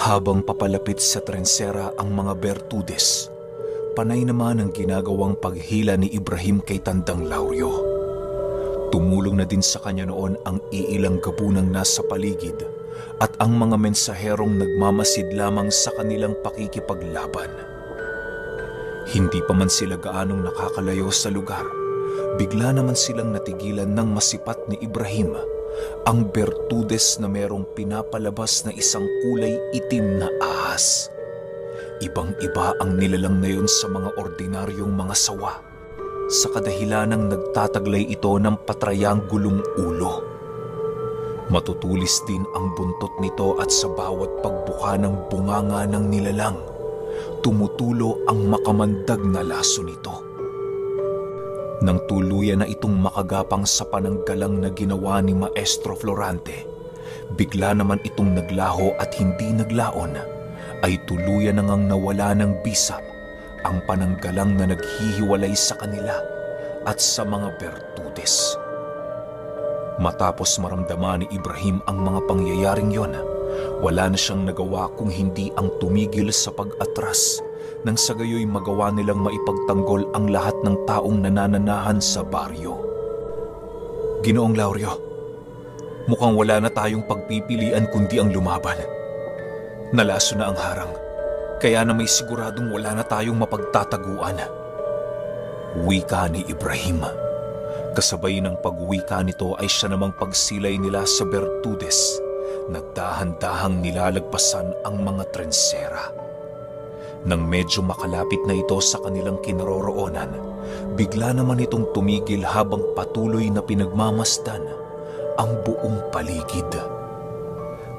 Habang papalapit sa trensera ang mga Bertudes, panay naman ang ginagawang paghila ni Ibrahim kay Tandang Lauryo. Tumulong na din sa kanya noon ang iilang gabunang nasa paligid at ang mga mensaherong nagmamasid lamang sa kanilang pakikipaglaban. Hindi pa man sila gaanong nakakalayo sa lugar, bigla naman silang natigilan ng masipat ni Ibrahim, ang Bertudes na merong pinapalabas na isang kulay itim na ahas. Ibang-iba ang nilalang na yun sa mga ordinaryong mga sawa, sa kadahilanang nagtataglay ito ng patrayangulong ulo. Matutulis din ang buntot nito at sa bawat pagbuka ng bunganga ng nilalang, tumutulo ang makamandag na laso nito. Nang tuluyan na itong makagapang sa pananggalang na ginawa ni Maestro Florante, bigla naman itong naglaho at hindi naglaon, ay tuluyan na ngang nawala ng bisa ang pananggalang na naghihiwalay sa kanila at sa mga Bertudes. Matapos maramdaman ni Ibrahim ang mga pangyayaring yon, wala na siyang nagawa kung hindi ang tumigil sa pag-atras nang sa gayoy magawa nilang maipagtanggol ang lahat ng taong nanananahan sa baryo. Ginoong Lauryo, mukhang wala na tayong pagpipilian kundi ang lumaban. Nalaso na ang harang, kaya na may siguradong wala na tayong mapagtataguan. Wika ni Ibrahim. Kasabay ng pagwika nito ay siya namang pagsilay nila sa Bertudes. Nagdahan-dahang nilalagpasan ang mga trensera. Nang medyo makalapit na ito sa kanilang kinaroroonan, bigla naman itong tumigil habang patuloy na pinagmamasdan ang buong paligid.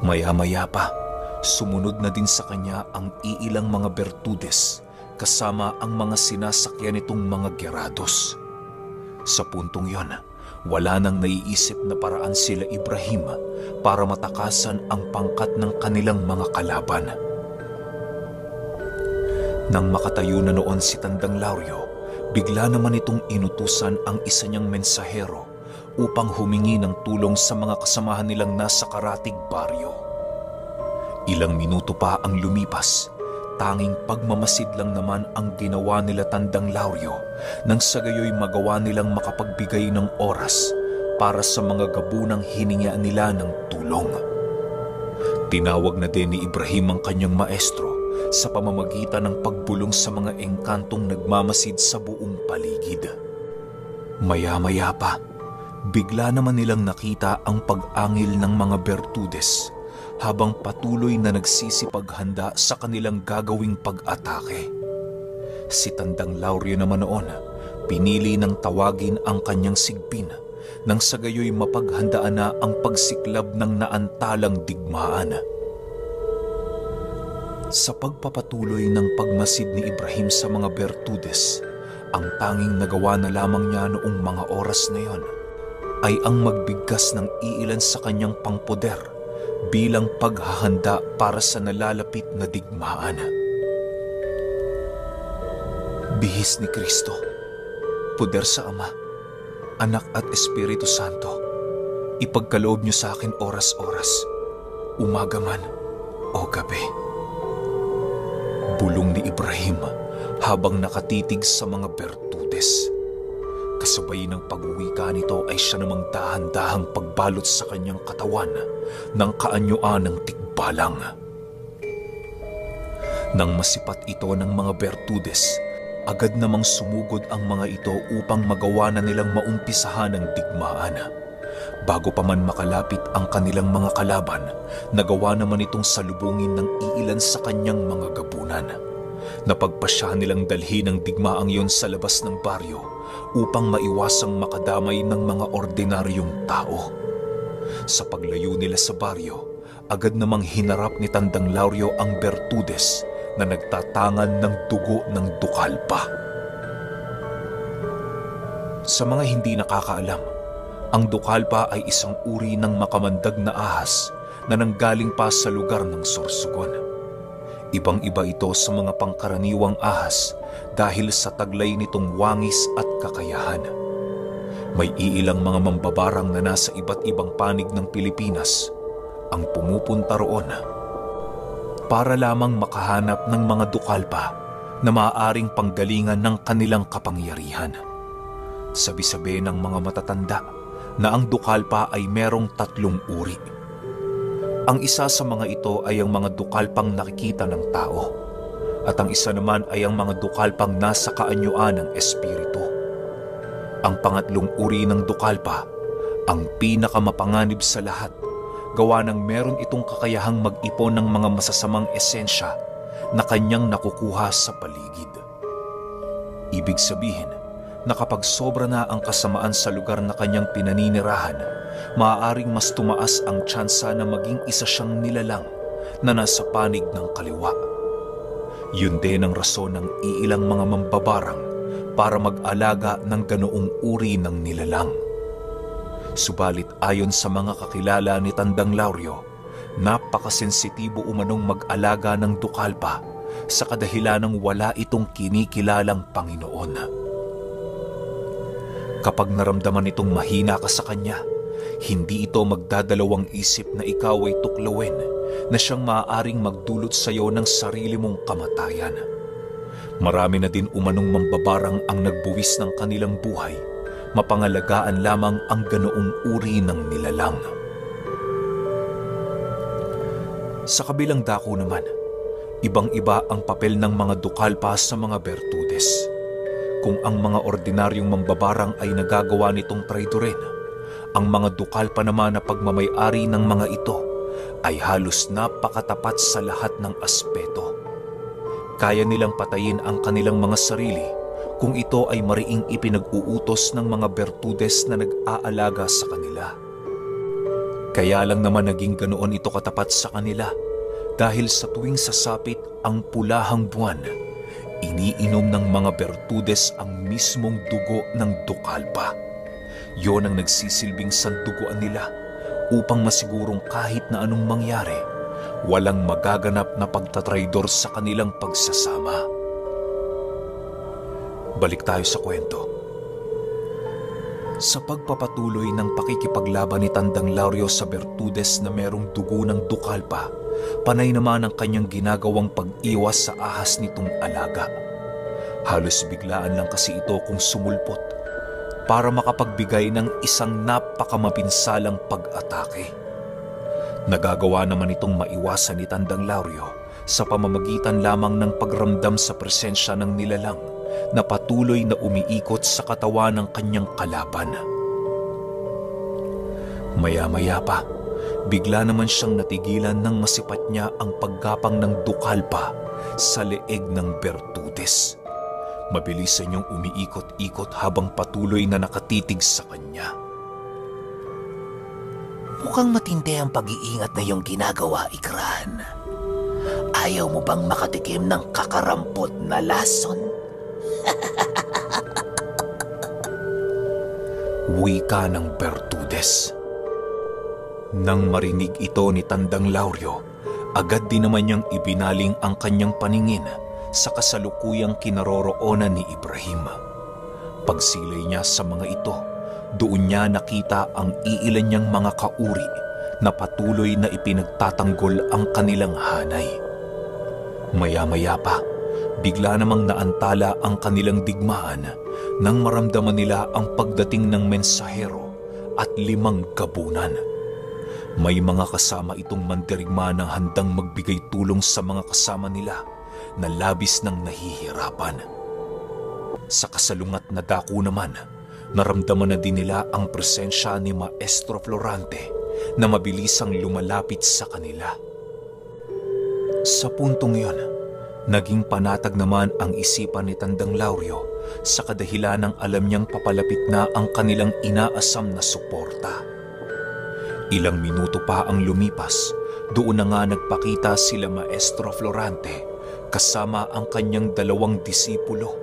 Maya-maya pa, sumunod na din sa kanya ang iilang mga Bertudes kasama ang mga sinasakyan nitong mga gerados. Sa puntong yon, wala nang naiisip na paraan sila Ibrahim para matakasan ang pangkat ng kanilang mga kalaban. Nang makatayo na noon si Tandang Lauryo, bigla naman itong inutusan ang isa niyang mensahero upang humingi ng tulong sa mga kasamahan nilang nasa karatig baryo. Ilang minuto pa ang lumipas, tanging pagmamasid lang naman ang ginawa nila Tandang Lauryo nang sa gayoy magawa nilang makapagbigay ng oras para sa mga gabunang hininga nila ng tulong. Tinawag na din ni Ibrahim ang kanyang maestro sa pamamagitan ng pagbulong sa mga engkantong nagmamasid sa buong paligid. Maya-maya pa, bigla naman nilang nakita ang pag-angil ng mga Bertudes habang patuloy na nagsisipaghanda sa kanilang gagawing pag-atake. Si Tandang Lauryo naman noon, pinili ng tawagin ang kanyang sigbin nang sa gayoy mapaghandaan na ang pagsiklab ng naantalang digmaan. Sa pagpapatuloy ng pagmasid ni Ibrahim sa mga Bertudes, ang tanging nagawa na lamang niya noong mga oras na yon ay ang magbigkas ng iilan sa kanyang pangpoder bilang paghahanda para sa nalalapit na digmaan. Bihis ni Kristo, poder sa Ama, Anak at Espiritu Santo, ipagkaloob niyo sa akin oras-oras, umaga man o gabi. Bulong ni Ibrahim habang nakatitig sa mga Bertudes. Kasabay ng pagwika nito ay siya namang dahan-dahang pagbalot sa kanyang katawan ng kaanyuan ng tikbalang. Nang masipat ito ng mga Bertudes, agad namang sumugod ang mga ito upang magawa na nilang maumpisahan ang digmaan. Bago pa man makalapit ang kanilang mga kalaban, nagawa naman itong salubungin ng iilan sa kanyang mga gabunan. Napagpasyahan nilang dalhin ang digmaang yon sa labas ng baryo upang maiwasang makadamay ng mga ordinaryong tao. Sa paglayo nila sa baryo, agad namang hinarap ni Tandang Lauryo ang Bertudes na nagtatangan ng dugo ng dukalpa. Sa mga hindi nakakaalam, ang dukalpa ay isang uri ng makamandag na ahas na nanggaling pa sa lugar ng Sorsogon. Ibang-iba ito sa mga pangkaraniwang ahas dahil sa taglay nitong wangis at kakayahan. May iilang mga mambabarang na nasa iba't ibang panig ng Pilipinas ang pumupunta roon para lamang makahanap ng mga dukalpa na maaaring panggalingan ng kanilang kapangyarihan. Sabi-sabi ng mga matatanda na ang dukalpa ay merong 3 uri. Ang isa sa mga ito ay ang mga dukalpang nakikita ng tao, at ang isa naman ay ang mga dukalpang nasa kaanyuan ng espiritu. Ang pangatlong uri ng dukalpa, ang pinakamapanganib sa lahat, gawa ng meron itong kakayahang mag-ipon ng mga masasamang esensya na kanyang nakukuha sa paligid. Ibig sabihin na kapag sobra na ang kasamaan sa lugar na kanyang pinaninirahan, maaaring mas tumaas ang tsansa na maging isa siyang nilalang na nasa panig ng kaliwa. Yun din ang rason ng iilang mga mambabarang para mag-alaga ng ganoong uri ng nilalang. Subalit ayon sa mga kakilala ni Tandang Lauryo, napakasensitibo umanong mag-alaga ng dukalpa sa kadahilanang wala itong kinikilalang Panginoon. Kapag naramdaman itong mahina ka sa kanya, hindi ito magdadalawang isip na ikaw ay tuklawin na siyang maaaring magdulot sa iyo ng sarili mong kamatayan. Marami na din umanong mambabarang ang nagbuwis ng kanilang buhay, mapangalagaan lamang ang ganoong uri ng nilalang. Sa kabilang dako naman, ibang-iba ang papel ng mga dukalpa sa mga bertudes. Kung ang mga ordinaryong mambabarang ay nagagawa nitong traidorin, ang mga dukalpa naman na pagmamay-ari ng mga ito ay halos napakatapat sa lahat ng aspeto. Kaya nilang patayin ang kanilang mga sarili kung ito ay mariing ipinag-uutos ng mga bertudes na nag-aalaga sa kanila. Kaya lang naman naging ganoon ito katapat sa kanila dahil sa tuwing sasapit ang pulahang buwan, iniinom ng mga bertudes ang mismong dugo ng dukalpa. Yon ang nagsisilbing sanduguan nila upang masigurong kahit na anong mangyari, walang magaganap na pagtatraidor sa kanilang pagsasama. Balik tayo sa kwento. Sa pagpapatuloy ng pakikipaglaban ni Tandang Lauryo sa bertudes na merong dugo ng dukalpa, panay naman ang kanyang ginagawang pag-iwas sa ahas nitong alaga. Halos biglaan lang kasi ito kung sumulpot para makapagbigay ng isang napakamapinsalang pag-atake. Nagagawa naman itong maiwasan ni Tandang Lauryo sa pamamagitan lamang ng pagramdam sa presensya ng nilalang na patuloy na umiikot sa katawan ng kanyang kalaban. Maya-maya pa, bigla naman siyang natigilan nang masipat niya ang paggapang ng dukalpa sa leeg ng bertudes. Mabilisan niyang umiikot-ikot habang patuloy na nakatitig sa kanya. Mukhang matindi ang pag-iingat na iyong ginagawa, Ikran. Ayaw mo bang makatikim ng kakarampot na lason? Wika ng bertudes. Nang marinig ito ni Tandang Lauryo, agad din naman niyang ibinaling ang kanyang paningin sa kasalukuyang kinaroroonan ni Ibrahim. Pagsilay niya sa mga ito, doon niya nakita ang iilan niyang mga kauri na patuloy na ipinagtatanggol ang kanilang hanay. Maya-maya pa, bigla namang naantala ang kanilang digmaan nang maramdaman nila ang pagdating ng mensahero at 5 gabunan. May mga kasama itong mandirigma na handang magbigay tulong sa mga kasama nila na labis ng nahihirapan. Sa kasalungat na dako naman, naramdaman na din nila ang presensya ni Maestro Florante na mabilisang lumalapit sa kanila. Sa puntong iyon, naging panatag naman ang isipan ni Tandang Lauryo sa kadahilanang alam niyang papalapit na ang kanilang inaasam na suporta. Ilang minuto pa ang lumipas, doon na nga nagpakita sila Maestro Florante kasama ang kanyang 2 disipulo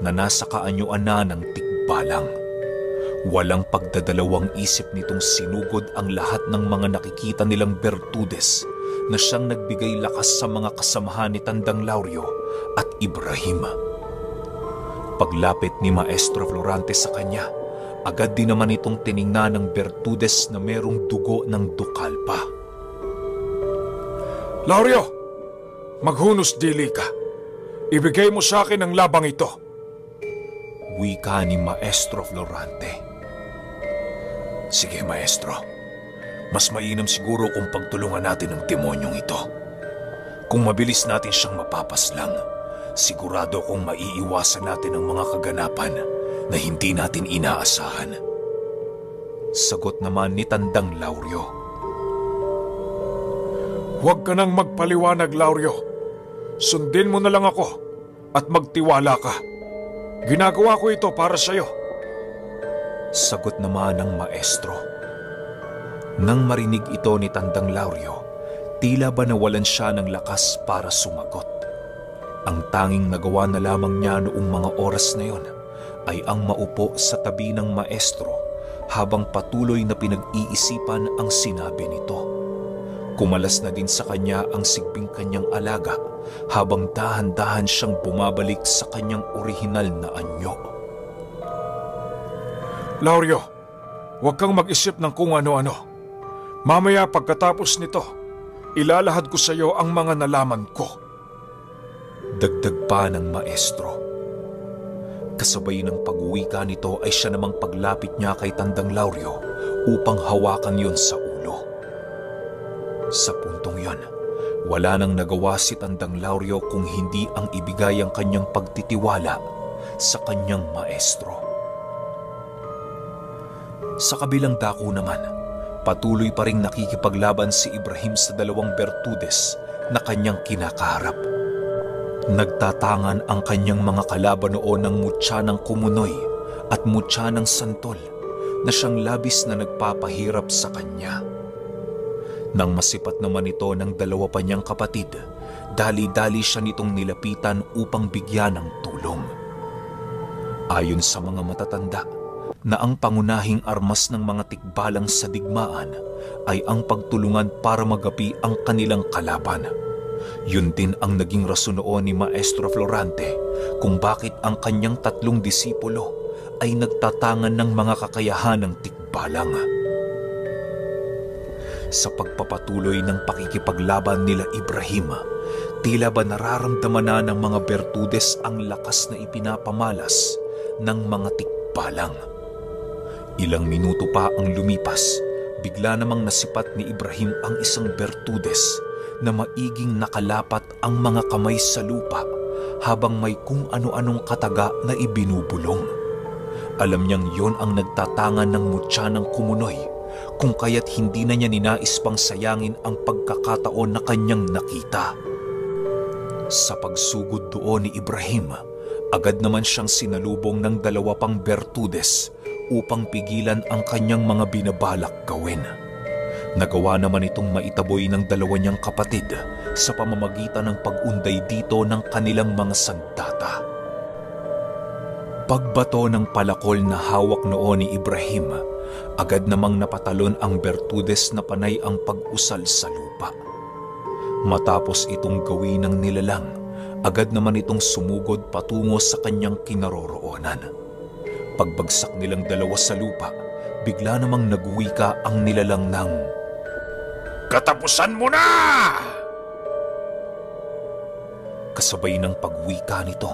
na nasa kaanyuan na ng tikbalang. Walang pagdadalawang isip nitong sinugod ang lahat ng mga nakikita nilang bertudes na siyang nagbigay lakas sa mga kasamahan ni Tandang Lauryo at Ibrahim. Paglapit ni Maestro Florante sa kanya, agad din naman itong tiningnan ng bertudes na merong dugo ng dukalpa. Lauryo! Maghunos dili ka. Ibigay mo sa akin ang labang ito. Wika ni Maestro Florante. Sige, Maestro. Mas mainam siguro kung pagtulungan natin ang demonyong ito. Kung mabilis natin siyang mapapaslang, sigurado kung maiiwasan natin ang mga kaganapan na hindi natin inaasahan. Sagot naman ni Tandang Lauryo. Huwag ka nang magpaliwanag, Lauryo. Sundin mo na lang ako at magtiwala ka. Ginagawa ko ito para sa'yo. Sagot naman ng Maestro. Nang marinig ito ni Tandang Lauryo, tila ba nawalan siya ng lakas para sumagot. Ang tanging nagawa na lamang niya noong mga oras na yon ay ang maupo sa tabi ng Maestro habang patuloy na pinag-iisipan ang sinabi nito. Kumalas na din sa kanya ang sigbing kanyang alaga habang dahan-dahan siyang bumabalik sa kanyang orihinal na anyo. Lauryo, huwag kang mag-isip ng kung ano-ano. Mamaya pagkatapos nito, ilalahad ko sa iyo ang mga nalaman ko. Dagdag pa ng Maestro. Kasabay ng pag-uwika nito ay siya namang paglapit niya kay Tandang Lauryo upang hawakan yon sa ulo. Sa puntong yon, wala nang nagawa si Tandang Lauryo kung hindi ang ibigay ang kanyang pagtitiwala sa kanyang Maestro. Sa kabilang dako naman, patuloy pa ring nakikipaglaban si Ibrahim sa dalawang bertudes na kanyang kinakaharap. Nagtatangan ang kanyang mga kalaban noon ng mutya ng kumunoy at mutya ng santol na siyang labis na nagpapahirap sa kanya. Nang masipat naman ito ng dalawa pa niyang kapatid, dali-dali siya nitong nilapitan upang bigyan ng tulong. Ayon sa mga matatanda, na ang pangunahing armas ng mga tikbalang sa digmaan ay ang pagtulungan para magapi ang kanilang kalaban. Yun din ang naging rason noon ni Maestro Florante kung bakit ang kanyang 3 disipulo ay nagtatangan ng mga kakayahan ng tikbalang. Sa pagpapatuloy ng pakikipaglaban nila Ibrahim, tila ba nararamdaman na ng mga bertudes ang lakas na ipinapamalas ng mga tikbalang. Ilang minuto pa ang lumipas, bigla namang nasipat ni Ibrahim ang isang bertudes na maiging nakalapat ang mga kamay sa lupa habang may kung ano-anong kataga na ibinubulong. Alam niyang yon ang nagtatangan ng mutya ng kumunoy, kung kaya't hindi na niya ninais pang sayangin ang pagkakataon na kanyang nakita. Sa pagsugod doon ni Ibrahim, agad naman siyang sinalubong ng 2 pang bertudes upang pigilan ang kanyang mga binabalak gawin. Nagawa naman itong maitaboy ng 2 niyang kapatid sa pamamagitan ng pag-unday dito ng kanilang mga sandata. Pagbato ng palakol na hawak noon ni Ibrahim, agad namang napatalon ang bertudes na panay ang pag-usal sa lupa. Matapos itong gawin ng nilalang, agad naman itong sumugod patungo sa kanyang kinaroroonan. Pagbagsak nilang 2 sa lupa, bigla namang nagwika ang nilalang ng, "Katapusan mo na!" Kasabay ng pagwika nito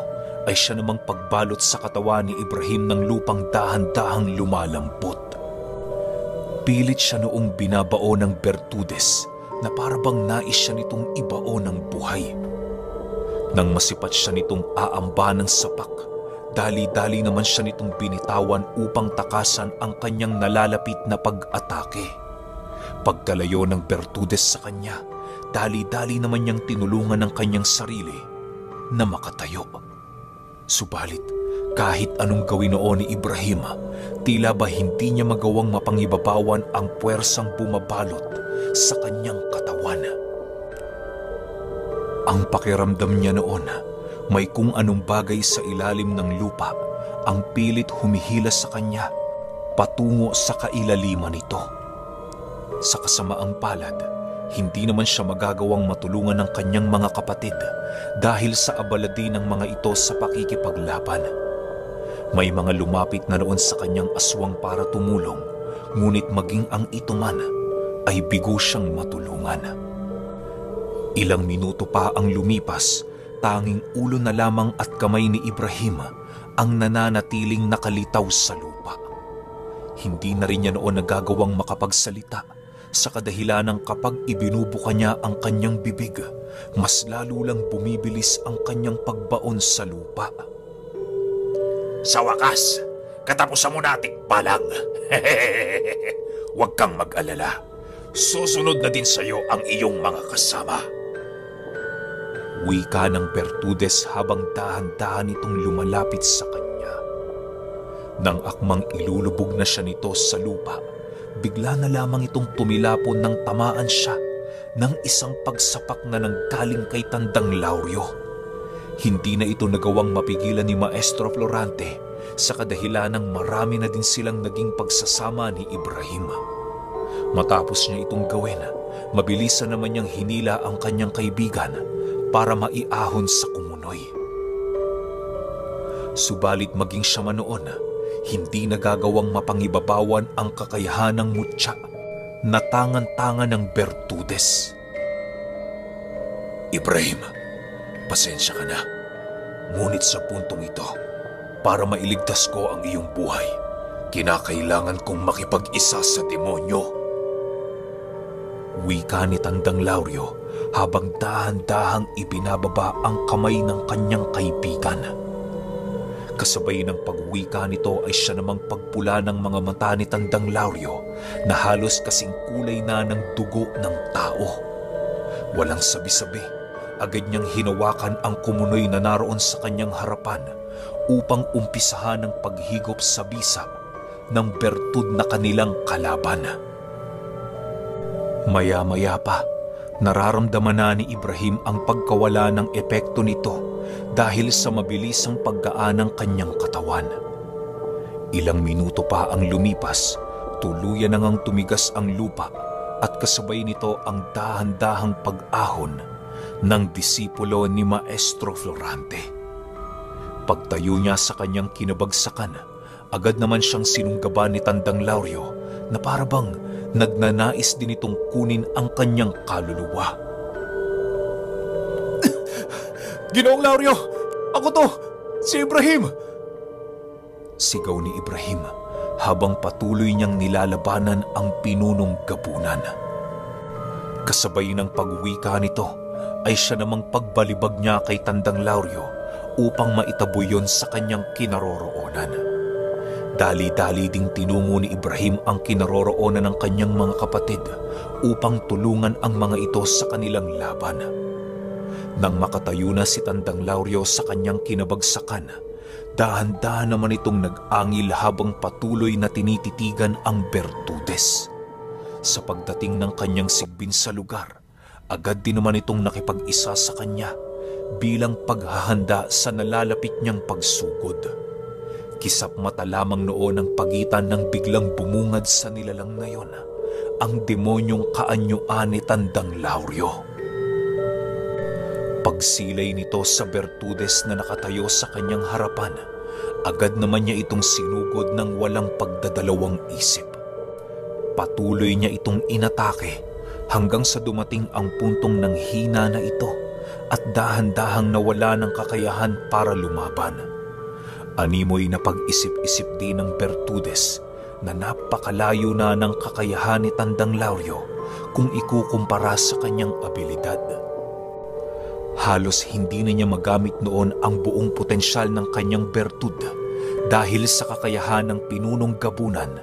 ay siya namang pagbalot sa katawan ni Ibrahim ng lupang dahan-dahang lumalampot. Pilit siya noong binabao ng bertudes na parabang nais siya nitong ibao ng buhay. Nang masipat siya nitong aamba ng sapak, dali-dali naman siya nitong binitawan upang takasan ang kanyang nalalapit na pag-atake. Pagkalayo ng bertudes sa kanya, dali-dali naman niyang tinulungan ang kanyang sarili na makatayo. Subalit, kahit anong gawin noon ni Ibrahim, tila ba hindi niya magawang mapangibabawan ang puwersang bumabalot sa kanyang katawan. Ang pakiramdam niya noon, may kung anong bagay sa ilalim ng lupa ang pilit humihila sa kanya patungo sa kailaliman nito. Sa kasamaang palad, hindi naman siya magagawang matulungan ng kanyang mga kapatid dahil sa abala din ng mga ito sa pakikipaglaban. May mga lumapit na noon sa kanyang aswang para tumulong, ngunit maging ang ito man ay bigo siyang matulungan. Ilang minuto pa ang lumipas, tanging ulo na lamang at kamay ni Ibrahim ang nananatiling nakalitaw sa lupa. Hindi na rin niya noon nagagawang makapagsalita sa kadahilanang kapag ibinubuka niya ang kanyang bibig, mas lalo lang bumibilis ang kanyang pagbaon sa lupa. Sa wakas, katapusan mo na tikbalang. Huwag kang mag-alala. Susunod na din sa iyo ang iyong mga kasama. Wika ng Bertudes habang dahan-dahan itong lumalapit sa kanya. Nang akmang ilulubog na siya nito sa lupa, bigla na lamang itong tumilapon nang tamaan siya ng isang pagsapak na nanggaling kay Tandang Lauryo. Hindi na ito nagawang mapigilan ni Maestro Florante sa kadahilanang marami na din silang naging pagsasama ni Ibrahim. Matapos niya itong gawin, mabilisan naman niyang hinila ang kanyang kaibigan para maiahon sa kumunoy. Subalit maging siya man noon, hindi nagagawang mapangibabawan ang kakayahan ng mutya na tangan-tangan ng Bertudes. Ibrahim, pasensya ka na. Ngunit sa puntong ito, para mailigtas ko ang iyong buhay, kinakailangan kong makipag-isa sa demonyo. Wika ni Tandang Lauryo habang dahan-dahang ibinababa ang kamay ng kanyang kaibigan. Kasabay ng pagwika nito ay siya namang pagpula ng mga mata ni Tandang Lauryo na halos kasing kulay na ng dugo ng tao. Walang sabi-sabi, agad niyang hinawakan ang kumunoy na naroon sa kanyang harapan upang umpisahan ang paghigop sa bisa ng bertud na kanilang kalaban. Maya-maya pa, nararamdaman na ni Ibrahim ang pagkawala ng epekto nito dahil sa mabilisang paggaan ng kanyang katawan. Ilang minuto pa ang lumipas, tuluyan na ngang tumigas ang lupa at kasabay nito ang dahan-dahang pag-ahon ng disipulo ni Maestro Florante. Pagtayo niya sa kanyang kinabagsakan, agad naman siyang sinunggaban ni Tandang Lauryo na parabang nagnanais din itong kunin ang kanyang kaluluwa. Ginoong Lauryo! Ako to! Si Ibrahim! Sigaw ni Ibrahim habang patuloy niyang nilalabanan ang pinunong gabunan. Kasabay ng pagwika nito ay siya namang pagbalibag niya kay Tandang Lauryo upang maitaboy yon sa kanyang kinaroroonan. Dali-dali ding tinungo ni Ibrahim ang kinaroroonan ng kanyang mga kapatid upang tulungan ang mga ito sa kanilang laban. Nang makatayo na si Tandang Lauryo sa kanyang kinabagsakan, dahan-dahan naman itong nag-angil habang patuloy na tinititigan ang Bertudes. Sa pagdating ng kanyang sigbin sa lugar, agad din naman itong nakipag-isa sa kanya bilang paghahanda sa nalalapit niyang pagsugod. Kisap mata lamang noon ang pagitan ng biglang bumungad sa nilalang na yon, ang demonyong kaanyuan ni Tandang Lauryo. Pagsilay nito sa Bertudes na nakatayo sa kanyang harapan, agad naman niya itong sinugod ng walang pagdadalawang isip. Patuloy niya itong inatake hanggang sa dumating ang puntong ng hina na ito at dahan-dahang nawala ng kakayahan para lumaban. Animoy na pag-isip-isip din ng Bertudes na napakalayo na ng kakayahan ni Tandang Lauryo kung ikukumpara sa kanyang abilidad. Halos hindi na niya magamit noon ang buong potensyal ng kanyang bertud dahil sa kakayahan ng pinunong gabunan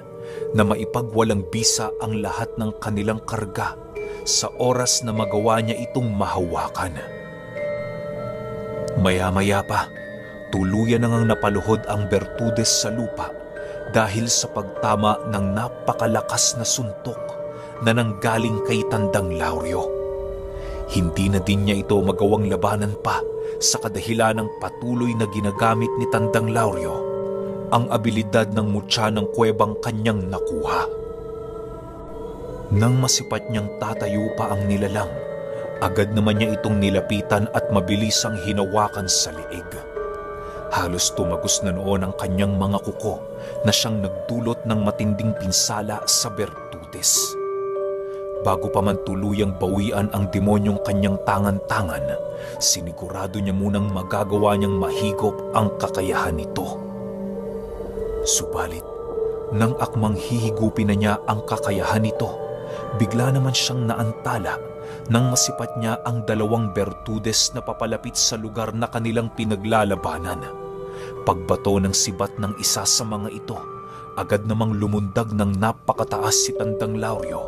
na maipagwalang bisa ang lahat ng kanilang karga sa oras na magawa niya itong mahawakan. Maya-maya pa, tuluyan na ngang napaluhod ang Bertudes sa lupa dahil sa pagtama ng napakalakas na suntok na nanggaling kay Tandang Lauryo. Hindi na din niya ito magawang labanan pa sa kadahilan ng patuloy na ginagamit ni Tandang Lauryo ang abilidad ng mutya ng kuwebang kanyang nakuha. Nang masipat niyang tatayo pa ang nilalang, agad naman niya itong nilapitan at mabilisang hinawakan sa liig. Halos tumagos na noon ang kanyang mga kuko na siyang nagdulot ng matinding pinsala sa Bertudes. Bago pa man tuluyang bawian ang demonyong kanyang tangan-tangan, sinigurado niya munang magagawa niyang mahigop ang kakayahan nito. Subalit, nang akmang hihigupin na niya ang kakayahan nito, bigla naman siyang naantala nang masipat niya ang dalawang bertudes na papalapit sa lugar na kanilang pinaglalabanan. Pagbato ng sibat ng isa sa mga ito, agad namang lumundag ng napakataas si Tandang Lauryo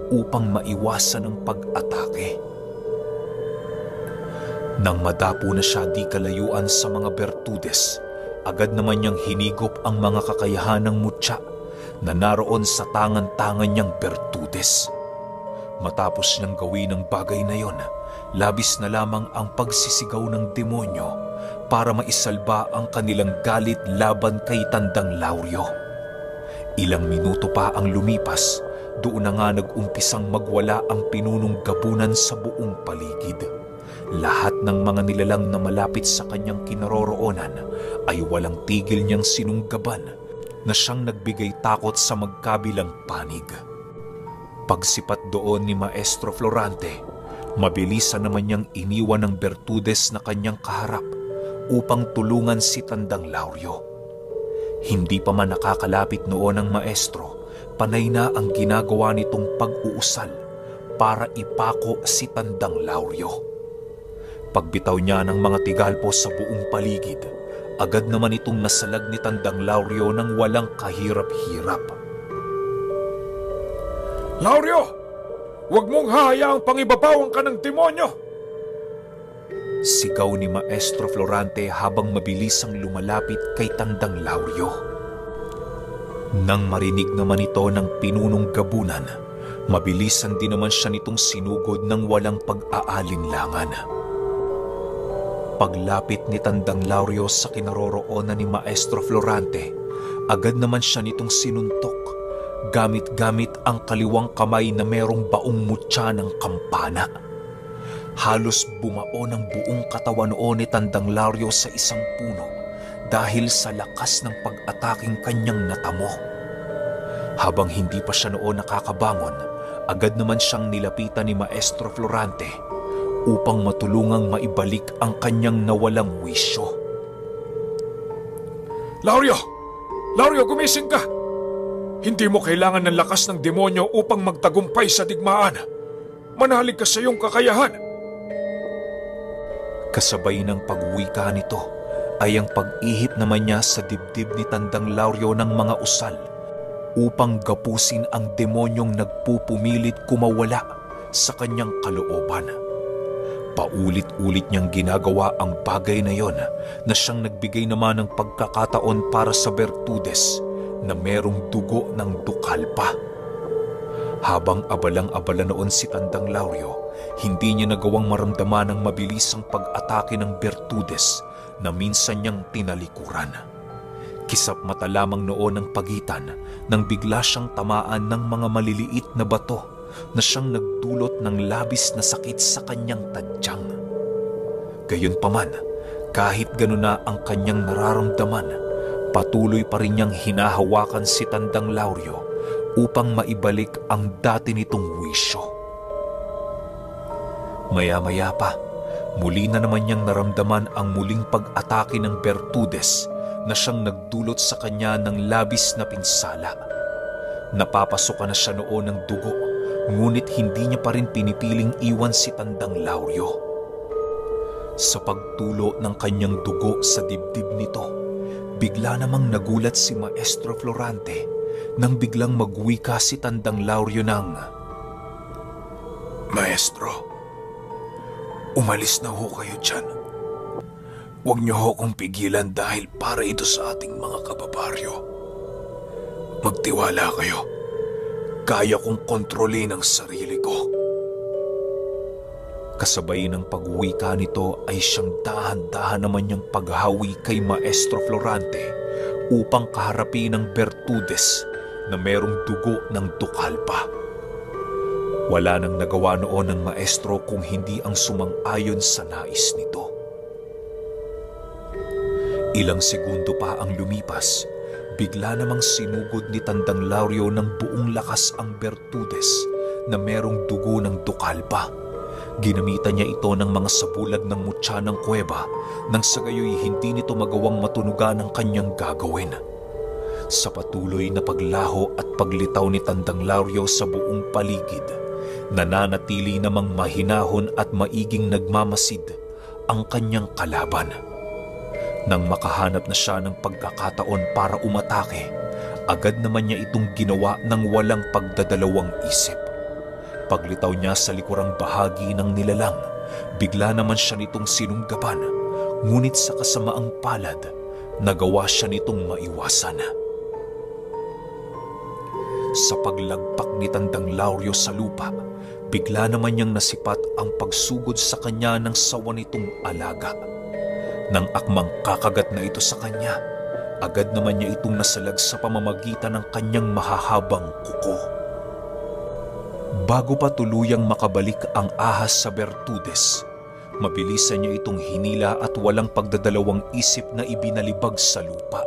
upang maiwasan ang pag-atake. Nang madapo na siya di kalayuan sa mga bertudes, agad naman niyang hinigop ang mga kakayahan ng mutya na naroon sa tangan-tangan niyang bertudes. Matapos niyang gawin ang bagay na yon, labis na lamang ang pagsisigaw ng demonyo para maisalba ang kanilang galit laban kay Tandang Lauryo. Ilang minuto pa ang lumipas, doon na nga nag-umpisang magwala ang pinunong gabunan sa buong paligid. Lahat ng mga nilalang na malapit sa kanyang kinaroroonan ay walang tigil niyang sinunggaban na siyang nagbigay takot sa magkabilang panig. Pagsipat doon ni Maestro Florante, mabilisan naman niyang iniwan ng bertudes na kanyang kaharap upang tulungan si Tandang Lauryo. Hindi pa man nakakalapit noon ang maestro, panay na ang ginagawa nitong pag-uusal para ipako si Tandang Lauryo. Pagbitaw niya ng mga tigalpo sa buong paligid, agad naman itong nasalag ni Tandang Lauryo ng walang kahirap-hirap. Lauryo! Huwag mong hahayaang pangibabawang ka ng demonyo! Sigaw ni Maestro Florante habang mabilisang lumalapit kay Tandang Lauryo. Nang marinig naman ito ng pinunong gabunan, mabilisan din naman siya nitong sinugod ng walang pag-aalinlangan. Paglapit ni Tandang Lauryo sa kinaroroonan ni Maestro Florante, agad naman siya nitong sinuntok, gamit-gamit ang kaliwang kamay na merong baong mutya ng kampana. Halos bumao ng buong katawan noon ni Tandang Lauryo sa isang puno dahil sa lakas ng pag-ataking kanyang natamo. Habang hindi pa siya noon nakakabangon, agad naman siyang nilapitan ni Maestro Florante upang matulungang maibalik ang kanyang nawalang wisyo. Lauryo! Lauryo, gumising ka! Hindi mo kailangan ng lakas ng demonyo upang magtagumpay sa digmaan. Manalig ka sa iyong kakayahan. Kasabay ng pagwika nito ay ang pag-ihip naman niya sa dibdib ni Tandang Lauryo ng mga usal upang gapusin ang demonyong nagpupumilit kumawala sa kanyang kalooban. Paulit-ulit niyang ginagawa ang bagay na yon na siyang nagbigay naman ng pagkakataon para sa bertudes na merong dugo ng dukalpa. Habang abalang-abala noon si Tandang Lauryo, hindi niya nagawang maramdaman ang mabilisang pag-atake ng bertudes na minsan niyang tinalikuran. Kisap mata lamang noon ang pagitan nang bigla siyang tamaan ng mga maliliit na bato na siyang nagdulot ng labis na sakit sa kanyang tadyang. Gayunpaman, kahit gano'n na ang kanyang nararamdaman, patuloy pa rin niyang hinahawakan si Tandang Lauryo upang maibalik ang dati nitong wisyo. Maya-maya pa, muli na naman niyang naramdaman ang muling pag-atake ng bertudes na siyang nagdulot sa kanya ng labis na pinsala. Napapasokan na siya noon ng dugo, ngunit hindi niya pa rin pinipiling iwan si Tandang Lauryo. Sa pagtulo ng kanyang dugo sa dibdib nito, bigla namang nagulat si Maestro Florante nang biglang magwika si Tandang Lauryo ng, Maestro, umalis na ho kayo dyan. Huwag niyo ho kong pigilan dahil para ito sa ating mga kababaryo. Magtiwala kayo. Kaya kong kontrolin ang sarili ko. Kasabay ng pagwika nito ay siyang dahan-dahan naman niyang paghawi kay Maestro Florante upang kaharapin ang bertudes na merong dugo ng dukalpa. Wala nang nagawa noon ng maestro kung hindi ang sumang-ayon sa nais nito. Ilang segundo pa ang lumipas, bigla namang sinugod ni Tandang Lauryo ng buong lakas ang bertudes na merong dugo ng dukalpa. Ginamitan niya ito ng mga sabulag ng mutya ng kuweba nang sa gayoy hindi nito magawang matunugan ang kanyang gagawin. Sa patuloy na paglaho at paglitaw ni Tandang Lauryo sa buong paligid, nananatili namang mahinahon at maiging nagmamasid ang kanyang kalaban. Nang makahanap na siya ng pagkakataon para umatake, agad naman niya itong ginawa ng walang pagdadalawang isip. Paglitaw niya sa likurang bahagi ng nilalang, bigla naman siya nitong sinunggaban, ngunit sa kasamaang palad, nagawa siya nitong maiwasan. Sa paglagpak ni Tandang Lauryo sa lupa, bigla naman niyang nasipat ang pagsugod sa kanya ng sawa nitong alaga. Nang akmang kakagat na ito sa kanya, agad naman niya itong nasalag sa pamamagitan ng kanyang mahahabang kuko. Bago pa tuluyang makabalik ang ahas sa Bertudes, mabilisan niya itong hinila at walang pagdadalawang isip na ibinalibag sa lupa.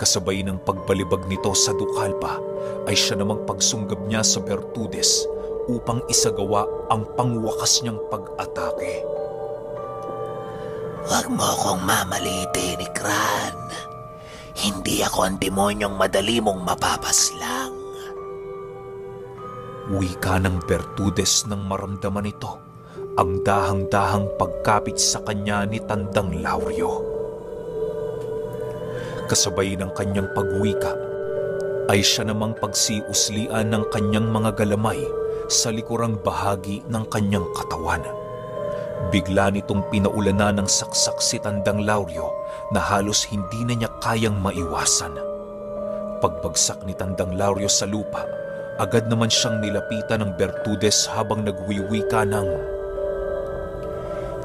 Kasabay ng pagbalibag nito sa dukalpa ay siya namang pagsunggab niya sa Bertudes upang isagawa ang pangwakas niyang pag-atake. Huwag mo akong mamalitin, Ikran. Hindi ako ang demonyong madali mong mapapaslang. Wika ng Bertudes nang maramdaman ito ang dahang-dahang pagkapit sa kanya ni Tandang Lauryo. Kasabay ng kanyang pagwika ay siya namang pagsiuslian ng kanyang mga galamay sa likurang bahagi ng kanyang katawan. Bigla nitong pinaulanan ng saksak si Tandang Lauryo na halos hindi na niya kayang maiwasan. Pagbagsak ni Tandang Lauryo sa lupa, agad naman siyang nilapitan ng Bertudes habang nagwiwika ng,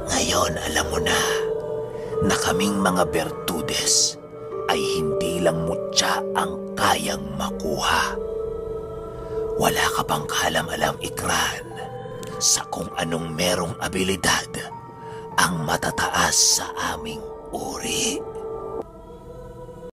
"Ngayon alam mo na kaming mga Bertudes ay hindi lang mutya ang kayang makuha. Wala ka bang kaalam-alam, Ikran, sa kung anong merong abilidad ang matataas sa aming uri?"